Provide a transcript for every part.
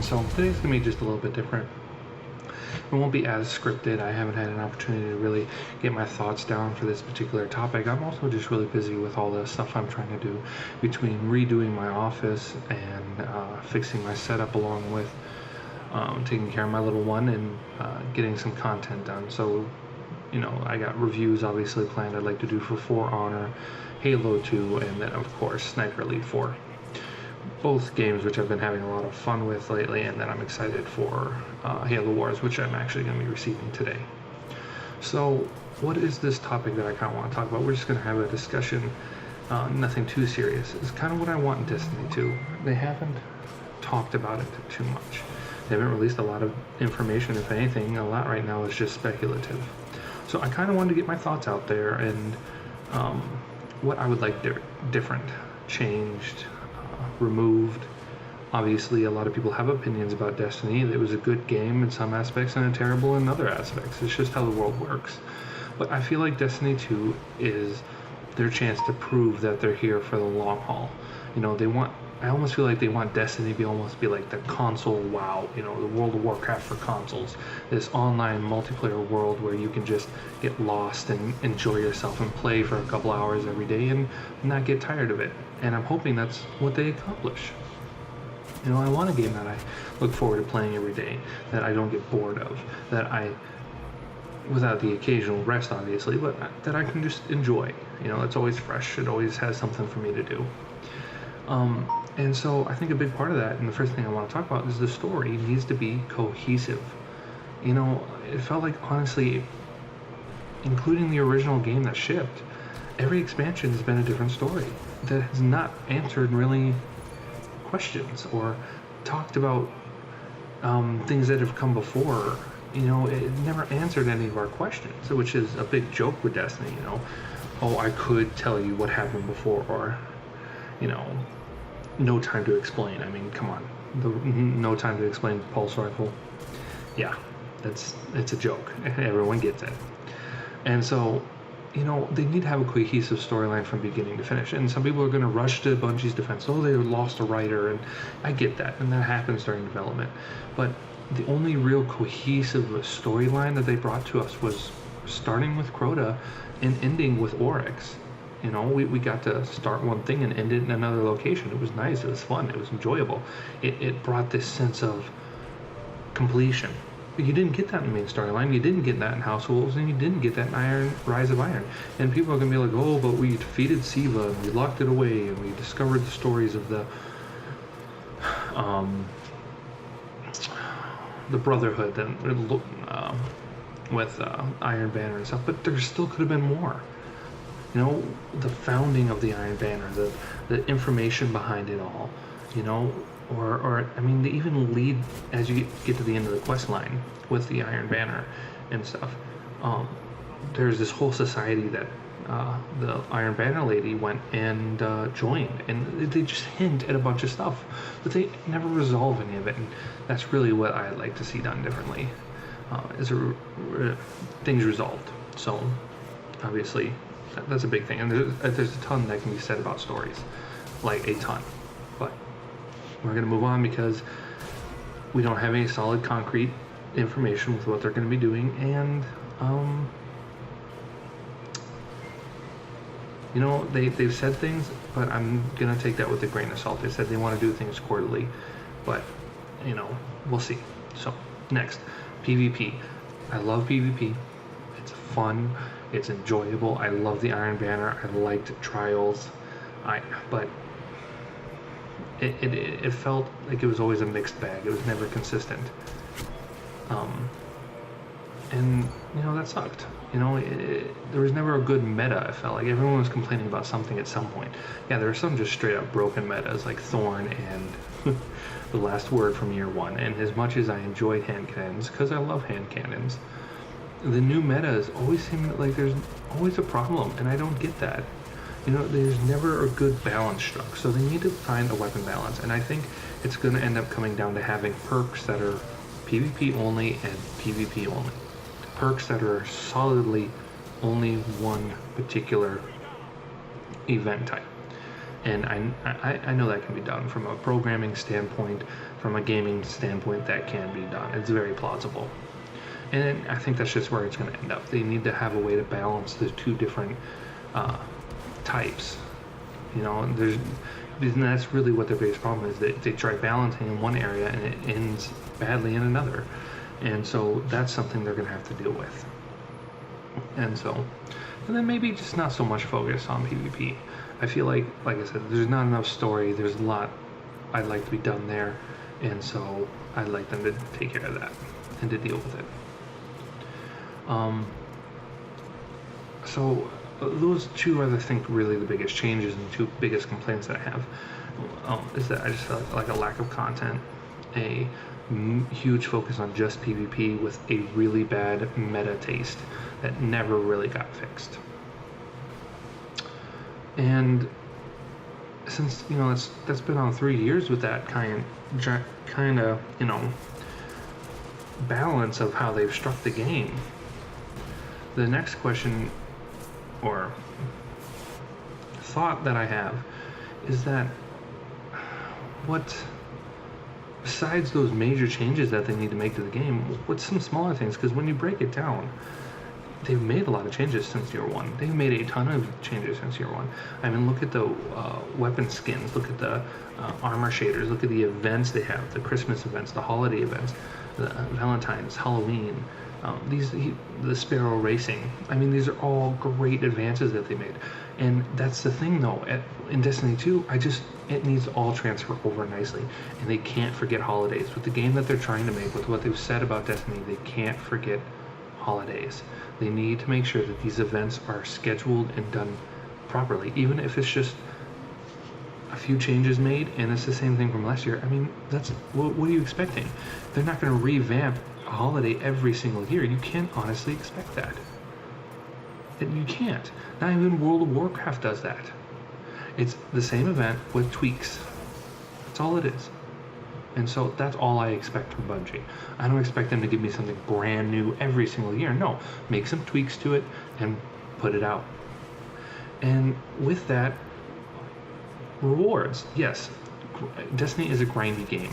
And so today's gonna be just a little bit different. It won't be as scripted. I haven't had an opportunity to really get my thoughts down for this particular topic. I'm also just really busy with all the stuff I'm trying to do between redoing my office and fixing my setup, along with taking care of my little one and getting some content done. So, you know, I got reviews obviously planned I'd like to do for For Honor, Halo 2, and then of course Sniper Elite 4. Both games which I've been having a lot of fun with lately, and then I'm excited for Halo Wars, which I'm actually going to be receiving today. So what is this topic that I kind of want to talk about? We're just going to have a discussion, nothing too serious. It's kind of what I want in Destiny 2. They haven't talked about it too much. They haven't released a lot of information. If anything, a lot right now is just speculative. So I kind of wanted to get my thoughts out there and what I would like different, changed, removed. Obviously, a lot of people have opinions about Destiny. It was a good game in some aspects and a terrible in other aspects. It's just how the world works. But I feel like Destiny 2 is their chance to prove that they're here for the long haul. You know, I almost feel like they want Destiny to almost be like the console WoW, you know, the World of Warcraft for consoles. This online multiplayer world where you can just get lost and enjoy yourself and play for a couple hours every day and not get tired of it. And I'm hoping that's what they accomplish. You know, I want a game that I look forward to playing every day, that I don't get bored of, that without the occasional rest obviously, but that I can just enjoy. You know, it's always fresh. It always has something for me to do. And so I think a big part of that, and the first thing I want to talk about, is the story needs to be cohesive. You know, it felt like, honestly, including the original game that shipped, every expansion has been a different story that has not answered really questions or talked about things that have come before. You know, it never answered any of our questions, which is a big joke with Destiny. You know, oh, I could tell you what happened before, or, you know, no time to explain. I mean, come on, the no time to explain pulse rifle. Yeah, it's a joke. Everyone gets it. And so, you know, they need to have a cohesive storyline from beginning to finish. And some people are going to rush to Bungie's defense. Oh, they lost a writer, and I get that, and that happens during development. But the only real cohesive storyline that they brought to us was starting with Crota and ending with Oryx. You know, we got to start one thing and end it in another location. It was nice. It was fun. It was enjoyable. It brought this sense of completion. But you didn't get that in the main storyline. You didn't get that in House of Wolves, and you didn't get that in Rise of Iron. And people are going to be like, oh, but we defeated Siva, and we locked it away, and we discovered the stories of the Brotherhood with Iron Banner and stuff. But there still could have been more. You know, the founding of the Iron Banner, the information behind it all, you know, or I mean, they even lead as you get to the end of the quest line with the Iron Banner and stuff. There's this whole society that the Iron Banner lady went and joined, and they just hint at a bunch of stuff, but they never resolve any of it, and that's really what I'd like to see done differently, is things resolved. So, obviously, that's a big thing, and there's a ton that can be said about stories, like a ton, but we're going to move on because we don't have any solid concrete information with what they're going to be doing, and you know, they've said things, but I'm going to take that with a grain of salt. They said they want to do things quarterly, but, you know, we'll see. So, next, PvP. I love PvP. It's fun. It's enjoyable. I love the Iron Banner. I liked Trials. But it felt like it was always a mixed bag. It was never consistent. And, you know, that sucked. You know, there was never a good meta, I felt like. Everyone was complaining about something at some point. Yeah, there were some just straight up broken metas, like Thorn and The Last Word from Year 1. And as much as I enjoyed hand cannons, because I love hand cannons, the new metas always seem like there's always a problem, and I don't get that. You know, there's never a good balance struck, so they need to find a weapon balance, and I think it's going to end up coming down to having perks that are PvP only and PvP only. Perks that are solidly only one particular event type. And I know that can be done from a programming standpoint, from a gaming standpoint, that can be done. It's very plausible. And I think that's just where it's going to end up. They need to have a way to balance the two different types. You know, and that's really what their biggest problem is. That they try balancing in one area and it ends badly in another. And so that's something they're going to have to deal with. And then maybe just not so much focus on PvP. I feel like I said, there's not enough story. There's a lot I'd like to be done there. And so I'd like them to take care of that and to deal with it. So those two are, I think, really the biggest changes and two biggest complaints that I have. Is that I just felt like a lack of content, a huge focus on just PvP with a really bad meta taste that never really got fixed. And since, you know, that's been on 3 years with that kind of, you know, balance of how they've struck the game, the next question or thought that I have is that besides those major changes that they need to make to the game, what's some smaller things? Because when you break it down, they've made a lot of changes since year one. They've made a ton of changes since year one. I mean, look at the weapon skins, look at the armor shaders, look at the events they have, the Christmas events, the holiday events, the Valentine's, Halloween, the Sparrow Racing. I mean, these are all great advances that they made. And that's the thing, though. In Destiny 2, it needs to all transfer over nicely. And they can't forget holidays. With the game that they're trying to make, with what they've said about Destiny, they can't forget holidays. They need to make sure that these events are scheduled and done properly, even if it's just a few changes made and it's the same thing from last year. I mean, what are you expecting? They're not going to revamp a holiday every single year. You can't honestly expect that. You can't. Not even World of Warcraft does that. It's the same event with tweaks. That's all it is. And so that's all I expect from Bungie. I don't expect them to give me something brand new every single year. No, make some tweaks to it and put it out. And with that, rewards. Yes, Destiny is a grindy game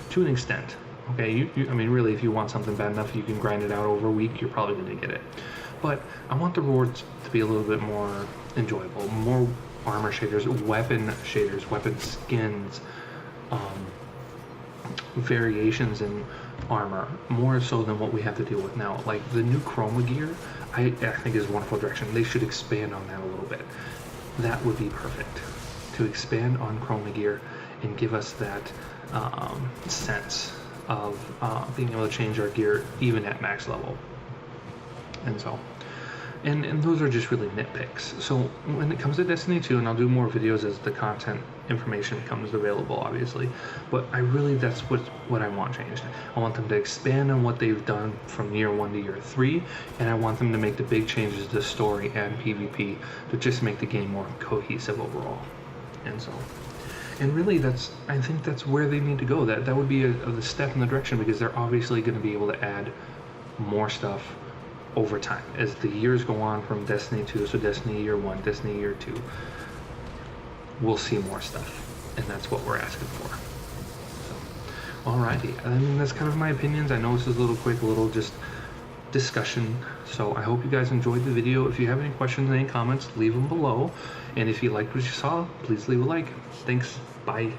to an extent. Okay, I mean, really, if you want something bad enough, you can grind it out over a week, you're probably going to get it. But I want the rewards to be a little bit more enjoyable, more armor shaders, weapon skins, variations in armor, more so than what we have to deal with now. Like the new chroma gear, I think is a wonderful direction. They should expand on that a little bit. That would be perfect, to expand on chroma gear and give us that sense of being able to change our gear even at max level. And those are just really nitpicks. So when it comes to Destiny 2, and I'll do more videos as the content information becomes available, obviously, but that's what I want changed. I want them to expand on what they've done from year 1 to year 3, and I want them to make the big changes to story and PvP to just make the game more cohesive overall. And really, I think that's where they need to go. That would be a step in the direction, because they're obviously going to be able to add more stuff over time as the years go on from Destiny 2. So Destiny year 1, Destiny year 2, we'll see more stuff, and that's what we're asking for. So, alrighty, I mean, that's kind of my opinions. I know this is a little quick, a little just discussion. So I hope you guys enjoyed the video. If you have any questions, any comments, leave them below. And if you liked what you saw, please leave a like. Thanks. Bye.